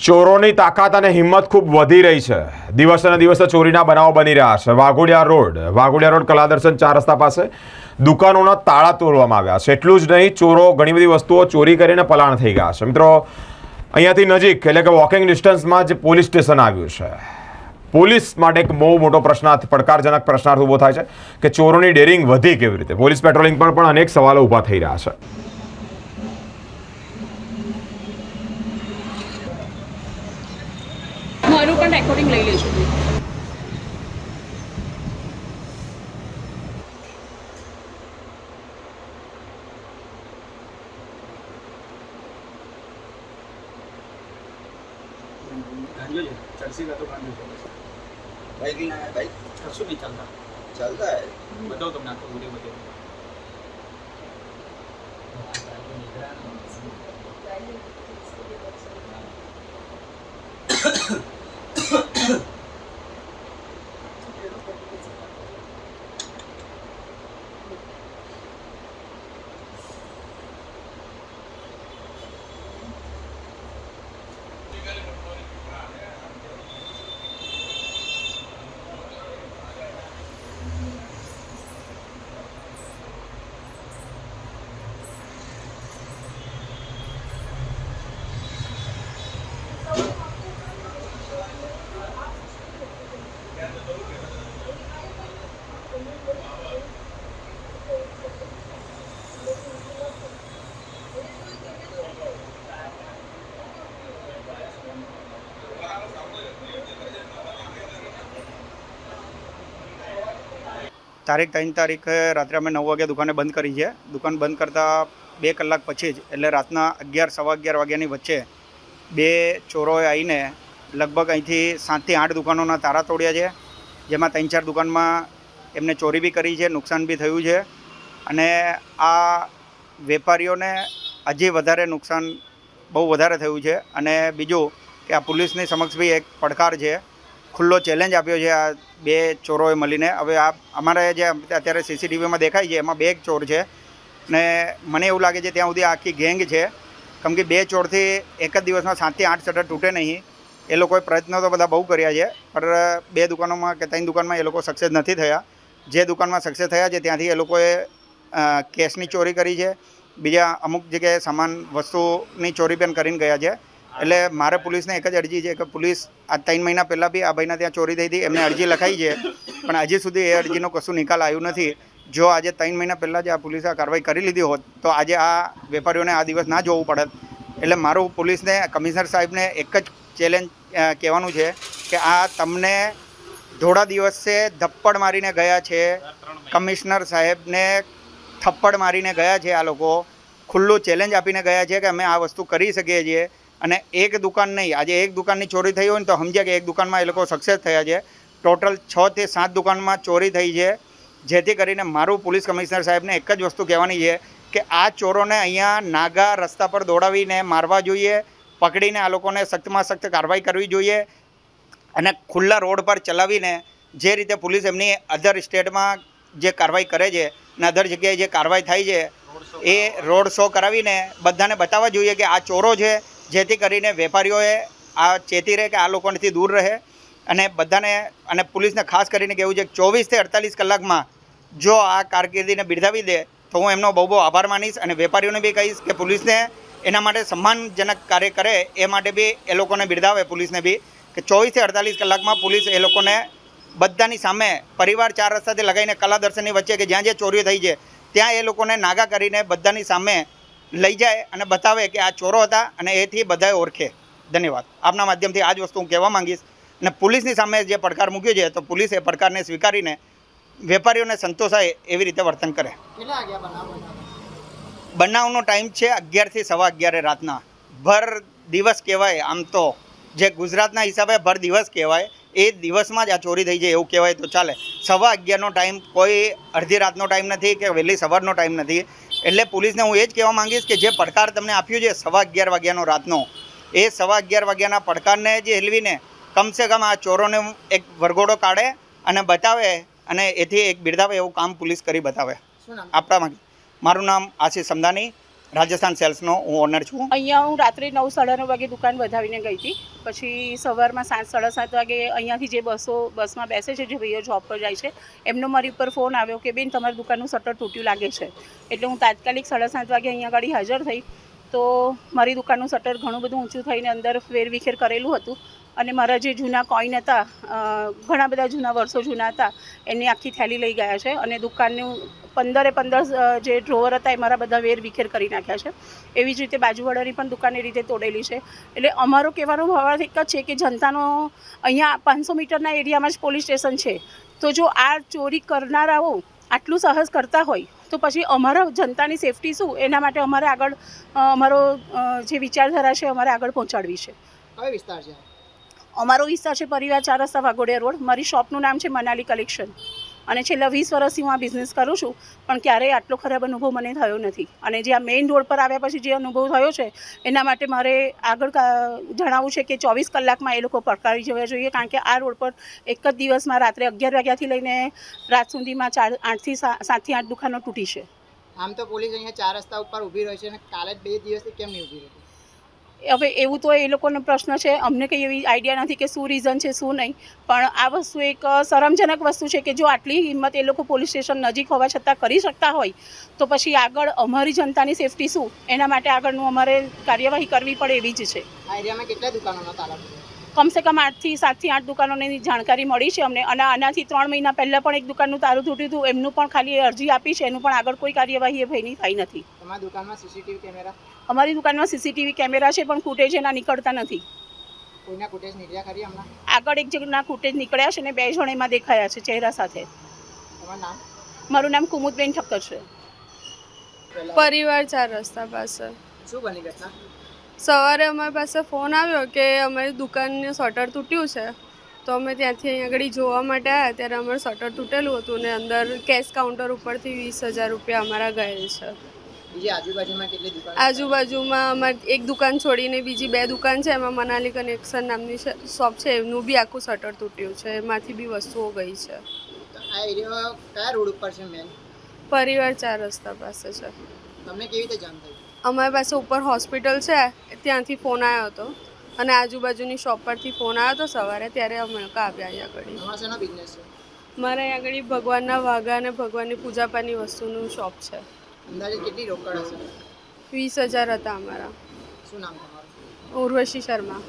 ચોરોની તાકાત અને હિંમત ખૂબ વધી રહી છે। દિવસે ને દિવસે ચોરીના બનાવો બની રહ્યા છે। વાઘોડિયા રોડ કલાદર્શન 4 રસ્તા પાસે દુકાનોના તાળા તોડવામાં આવ્યા છે। એટલું જ નહીં, ચોરો ઘણી બધી વસ્તુઓ ચોરી કરીને પલાણ થઈ ગયા છે। મિત્રો, અહીંયાથી નજીક એટલે કે વોકિંગ ડિસ્ટન્સમાં જ પોલીસ સ્ટેશન આવ્યું છે। પોલીસ માટે એક બહુ મોટો પ્રશ્નાર્થ, પડકારજનક પ્રશ્નાર્થ ઊભો થાય છે કે ચોરોની ડેરિંગ વધી કેવી રીતે। પોલીસ પેટ્રોલિંગ પર પણ અનેક સવાલો ઊભા થઈ રહ્યા છે। મારું પણ રેકોર્ડિંગ લઈ લેજો। चर्सी का तो काम बाइक लेना है। बाइक कसू नहीं चलता चलता है। बताओ तुमने आपको वीडियो बताओ। તારીખ 3 રાત્રે અમે 9 વાગે દુકાને બંધ કરી છે। દુકાન બંધ કરતાં 2 કલાક પછી જ એટલે રાતના 11 સવા 11 વાગ્યાની વચ્ચે બે ચોરોએ આવીને લગભગ અહીંથી 7 થી 8 દુકાનોના તાળા તોડ્યા છે, જેમાં 3-4 દુકાનમાં એમને ચોરી બી કરી છે, નુકસાન બી થયું છે। અને આ વેપારીઓને હજી વધારે નુકસાન બહુ વધારે થયું છે। અને બીજું કે આ પોલીસની સમક્ષ બી એક પડકાર છે, ખુલ્લો ચેલેન્જ આપ્યો છે આ બે ચોરોએ મળીને। હવે આ અમારે જે અત્યારે સીસીટીવીમાં દેખાય છે એમાં 2 ચોર છે ને મને એવું લાગે છે ત્યાં સુધી આખી ગેંગ છે, કેમ કે 2 ચોરથી એક જ દિવસમાં 7 થી 8 શટર તૂટે નહીં। એ લોકોએ પ્રયત્નો તો બધા બહુ કર્યા છે, પણ 2 દુકાનોમાં કે 3 દુકાનમાં એ લોકો સક્સેસ નથી થયા। જે દુકાનમાં સક્સેસ થયા છે ત્યાંથી એ લોકોએ કેશની ચોરી કરી છે, બીજા અમુક જગ્યાએ સામાન વસ્તુની ચોરી પણ કરીને ગયા છે। એટલે મારે પોલીસને એક જ અરજી છે કે પોલીસ આ 3 મહિના પહેલાં બી આ ભાઈના ત્યાં ચોરી થઈ હતી, એમને અરજી લખાઈ છે, પણ હજી સુધી એ અરજીનો કશું નિકાલ આવ્યું નથી। જો આજે 3 મહિના પહેલાં જ આ પોલીસે આ કાર્યવાહી કરી લીધી હોત તો આજે આ વેપારીઓને આ દિવસ ના જોવું પડત। એટલે મારું પોલીસને, કમિશનર સાહેબને એક જ ચેલેન્જ કહેવાનું છે કે આ તમને થોડા દિવસે ધપ્પડ મારીને ગયા છે, કમિશનર સાહેબને થપ્પડ મારીને ગયા છે। આ લોકો ખુલ્લું ચેલેન્જ આપીને ગયા છે કે અમે આ વસ્તુ કરી શકીએ છીએ। અને એક દુકાન નહીં, આજે એક દુકાનની ચોરી થઈ હોય ને તો સમજ્યા કે એક દુકાનમાં એ લોકો સક્સેસ થયા છે। ટોટલ 6 થી 7 દુકાનમાં ચોરી થઈ છે, જેથી કરીને મારું પોલીસ કમિશનર સાહેબને એક જ વસ્તુ કહેવાની છે કે આ ચોરોને અહીંયા નાગા રસ્તા પર દોડાવીને મારવા જોઈએ, પકડીને આ લોકોને સખ્તમાં સખ્ત કાર્યવાહી કરવી જોઈએ। અને ખુલ્લા રોડ પર ચલાવીને જે રીતે પોલીસ એમની અધર સ્ટેટમાં જે કાર્યવાહી કરે છે અને અધર જગ્યાએ જે કાર્યવાહી થાય છે એ રોડ શો કરાવીને બધાને બતાવવા જોઈએ કે આ ચોરો છે, જેથી કરીને વેપારીઓએ આ ચેતી રહે કે આ લોકોથી દૂર રહે। અને બધાને અને પોલીસને ખાસ કરીને કહેવું છે કે 24 થી 48 કલાકમાં જો આ કારકિર્દીને બિરદાવી દે તો હું એમનો બહુ આભાર માનીશ। અને વેપારીઓને બી કહીશ કે પોલીસને એના માટે સન્માનજનક કાર્ય કરે એ માટે બી એ લોકોને બિરદાવે, પોલીસને બી કે 24 થી 48 કલાકમાં પોલીસ એ લોકોને બધાની સામે પરિવાર 4 રસ્તાથી લગાવીને કલાદર્શનની વચ્ચે કે જ્યાં જે ચોરીઓ થઈ છે ત્યાં એ લોકોને નાગા કરીને બધાની સામે લઈ જાય અને બતાવે કે આ ચોરો હતા અને એથી બધાએ ઓળખે। ધન્યવાદ। આપના માધ્યમથી આ જ વસ્તુ હું કહેવા માંગીશ અને પોલીસની સામે જે પડકાર મૂક્યો છે તો પોલીસ એ પડકારને સ્વીકારીને વેપારીઓને સંતોષાય એવી રીતે વર્તન કરે। બનાવનો ટાઈમ છે 11 થી સવા 11 રાતના। ભર દિવસ કહેવાય, આમ તો જે ગુજરાતના હિસાબે ભર દિવસ કહેવાય, એ દિવસમાં જ આ ચોરી થઈ જાય એવું કહેવાય તો ચાલે। સવા 11નો ટાઈમ કોઈ અડધી રાતનો ટાઈમ નથી કે વહેલી સવારનો ટાઈમ નથી। એટલે પોલીસને હું એ જ કહેવા માંગીશ કે જે પડકાર તમને આપ્યો છે સવા 11 વાગ્યાનો રાતનો, એ સવા 11 વાગ્યાના પડકારને જે હેલવીને કમસે કમ આ ચોરોને એક વરઘોડો કાઢે અને બતાવે અને એથી એક બિરદાવે એવું કામ પોલીસ કરી બતાવે। આપણા મારું નામ આશીષ સમદાની, રાજસ્થાન સેલ્સનો હું ઓનર છું. અહીંયા હું રાત્રે 9:30 વાગે દુકાન વધાવીને ગઈ હતી. પછી સવારમાં 7:30 વાગે અહીંયાથી જે બસમાં બેસે છે, જે ભાઈઓ જોબ પર જાય છે, એમનો મારી ઉપર ફોન આવ્યો કે બેન તમારી દુકાનનું શટર તૂટ્યું લાગે છે. એટલે હું તાત્કાલિક 7:30 વાગે અહીંયા આગળ હાજર થઈ. તો મારી દુકાનનું શટર ઘણું બધું ઊંચું થઈને અંદર વેરવિખેર કરેલું હતું અને મારા જે જૂના કોઈન હતા, ઘણા બધા જૂના વર્ષો જૂના હતા, એની આખી થેલી લઈ ગયા છે અને દુકાનનું 15 જે ડ્રોવર હતા એ મારા બધા વેરવિખેર કરી નાખ્યા છે. એવી જ રીતે બાજુવાળાની પણ દુકાન એ રીતે તોડેલી છે. એટલે અમારો કહેવાનો ભાવ એક જ છે કે જનતાનો અહીંયા 500 મીટરના એરિયામાં જ પોલીસ સ્ટેશન છે. તો જો આ ચોરી કરનારાઓ આટલું સાહસ કરતા હોય તો પછી અમારા જનતાની સેફટી શું, એના માટે અમારે આગળ અમારો જે વિચારધારા છે અમારે આગળ પહોંચાડવી છે. કયો વિસ્તાર છે? અમારો વિસ્તાર છે પરિવાર 4 રસ્તા વાઘોડિયા રોડ. મારી શોપનું નામ છે મનાલી કલેક્શન અને છેલ્લા 20 વર્ષથી હું આ બિઝનેસ કરું છું, પણ ક્યારેય આટલો ખરાબ અનુભવ મને થયો નથી. અને જે આ મેઇન રોડ પર આવ્યા પછી જે અનુભવ થયો છે એના માટે મારે આગળ જણાવવું છે કે 24 કલાકમાં એ લોકો પડકારી જવા જોઈએ, કારણ કે આ રોડ પર એક જ દિવસમાં રાત્રે 11 વાગ્યાથી લઈને રાત સુધીમાં 7થી 8 દુકાનો તૂટી છે. આમ તો પોલીસ અહીંયા 4 રસ્તા ઉપર ઊભી રહી છે અને કાલે 2 દિવસથી કેમ નહીં ઊભી રહી? હવે એવું તો એ લોકોનો પ્રશ્ન છે, અમને કંઈ એવી આઈડિયા નથી કે શું રીઝન છે શું નહીં. પણ આ વસ્તુ એક શરમજનક વસ્તુ છે કે જો આટલી હિંમત એ લોકો પોલીસ સ્ટેશન નજીક હોવા છતાં કરી શકતા હોય તો પછી આગળ અમારી જનતાની સેફટી શું, એના માટે આગળનું અમારે કાર્યવાહી કરવી પડે એવી જ છે. આ એરિયામાં કેટલા દુકાનોનો તાળા છે? કમસે કમ 7થી 8 દુકાનોની જાણકારી મળી છે અમને. અને આનાથી 3 મહિના પહેલાં પણ એક દુકાનનું તારું તૂટ્યું હતું, એમનું પણ ખાલી અરજી આપી છે, એનું પણ આગળ કોઈ કાર્યવાહી એ ભાઈની થઈ નથી. તમારી દુકાનમાં સીસીટીવી કેમેરા? અમારી દુકાનમાં સીસીટીવી કેમેરા છે પણ ફૂટેજ એના નીકળતા નથી. કોઈના ફૂટેજ નીકળ્યા ખરી હમણાં? આગળ એક જણના ફૂટેજ નીકળ્યા છે અને 2 જણ એમાં દેખાયા છે ચહેરા સાથે. તમારું નામ? મારું નામ કુમુદબેન ઠક્કર છે. પરિવાર 4 રસ્તા પાસે. શું બની ઘટના? સવારે અમારી પાસે ફોન આવ્યો કે અમારી દુકાનનું શટર તૂટ્યું છે. તો અમે ત્યાંથી અહીં આગળ જોવા માટે આવ્યા ત્યારે અમારું શટર તૂટેલું હતું ને અંદર કેશ કાઉન્ટર ઉપરથી 20,000 રૂપિયા અમારા ગયેલ છે. બીજી આજુબાજુમાં કેટલી દુકાન? આજુબાજુમાં અમારી એક દુકાન છોડીને બીજી 2 દુકાન છે, એમાં મનાલી કનેક્શન નામની શોપ છે, એમનું બી આખું શટર તૂટ્યું છે, એમાંથી બી વસ્તુઓ ગઈ છે. આ એરિયા કયા રોડ ઉપર છે મેન? પરિવાર 4 રસ્તા પાસે છે. તમને કેવી રીતે જાણ થઈ? અમારી પાસે ઉપર હોસ્પિટલ છે, ત્યાંથી ફોન આવ્યો હતો અને આજુબાજુની શોપ પરથી ફોન આવ્યો હતો સવારે, ત્યારે અમે લોકો આવ્યા અહીંયા આગળ. તમારો શેનો બિઝનેસ છે? મારે અહીંયા આગળ ભગવાનના વાઘા અને ભગવાનની પૂજાપાની વસ્તુનું શોપ છે. અંદાજે કેટલી રોકડ હશે? 20,000 હતા અમારા. શું નામ તમારું? ઉર્વશી શર્મા.